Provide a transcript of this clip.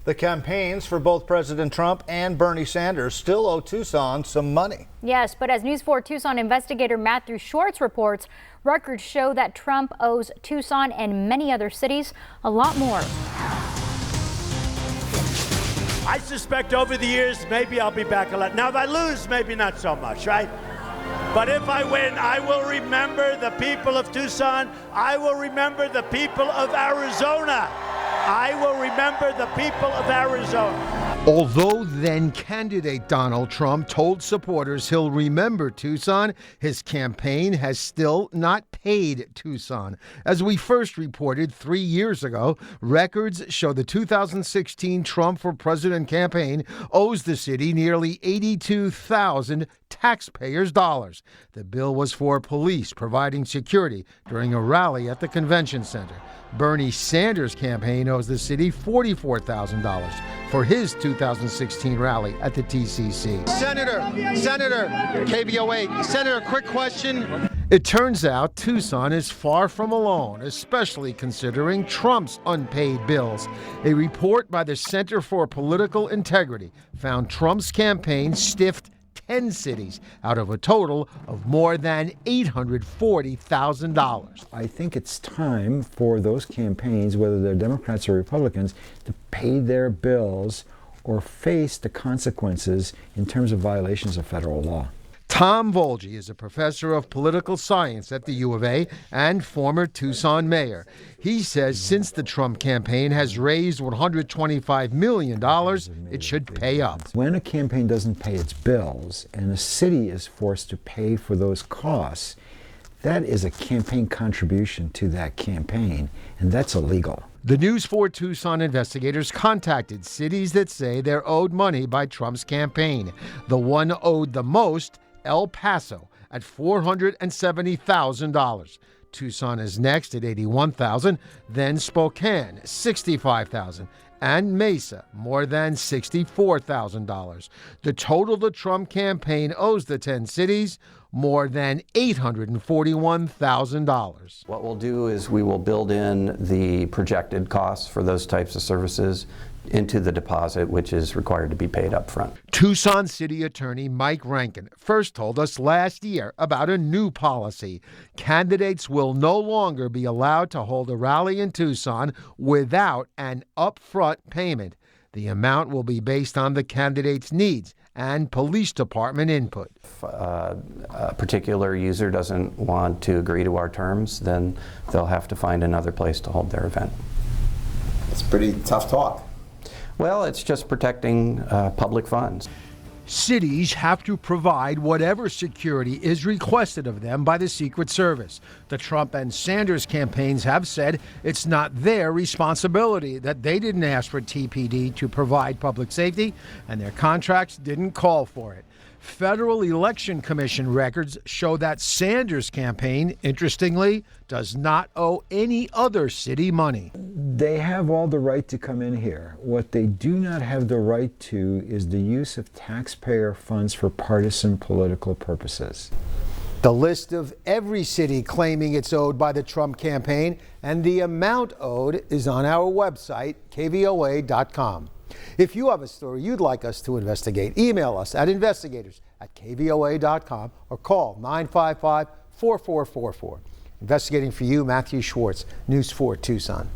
The campaigns for both President Trump and Bernie Sanders still owe Tucson some money. Yes, but as News 4 Tucson investigator Matthew Schwartz reports, records show that Trump owes Tucson and many other cities a lot more. I suspect over the years, maybe I'll be back a lot. Now, if I lose, maybe not so much, right? But if I win, I will remember the people of Tucson. I will remember the people of Arizona. I will remember the people of Arizona. Although then candidate Donald Trump told supporters he'll remember Tucson, his campaign has still not paid Tucson. As we first reported 3 years ago, records show the 2016 Trump for President campaign owes the city nearly $82,000 taxpayers' dollars. The bill was for police providing security during a rally at the convention center. Bernie Sanders' campaign owes the city $44,000 for his 2016 rally at the TCC. Senator, KVOA, Senator, quick question. It turns out Tucson is far from alone, especially considering Trump's unpaid bills. A report by the Center for Political Integrity found Trump's campaign stiffed 10 cities out of a total of more than $840,000. I think it's time for those campaigns, whether they're Democrats or Republicans, to pay their bills or face the consequences in terms of violations of federal law. Tom Volge is a professor of political science at the U of A and former Tucson mayor. He says since the Trump campaign has raised $125 million, it should pay up. When a campaign doesn't pay its bills and the city is forced to pay for those costs, that is a campaign contribution to that campaign, and that's illegal. The News 4 Tucson investigators contacted cities that say they're owed money by Trump's campaign. The one owed the most, El Paso, at $470,000. Tucson is next at $81,000, then Spokane, $65,000, and Mesa, more than $64,000. The total the Trump campaign owes the 10 cities, more than $841,000. What we'll do is we will build in the projected costs for those types of services into the deposit, which is required to be paid up front. Tucson City Attorney Mike Rankin first told us last year about a new policy. Candidates will no longer be allowed to hold a rally in Tucson without an upfront payment. The amount will be based on the candidate's needs and police department input. If a particular user doesn't want to agree to our terms, then they'll have to find another place to hold their event. It's pretty tough talk. Well, it's just protecting public funds. Cities have to provide whatever security is requested of them by the Secret Service. The Trump and Sanders campaigns have said it's not their responsibility, that they didn't ask for TPD to provide public safety, and their contracts didn't call for it. Federal Election Commission records show that Sanders' campaign, interestingly, does not owe any other city money. They have all the right to come in here. What they do not have the right to is the use of taxpayer funds for partisan political purposes. The list of every city claiming it's owed by the Trump campaign and the amount owed is on our website, KVOA.com. If you have a story you'd like us to investigate, email us at investigators@KVOA.com or call 955-4444. Investigating for you, Matthew Schwartz, News 4 Tucson.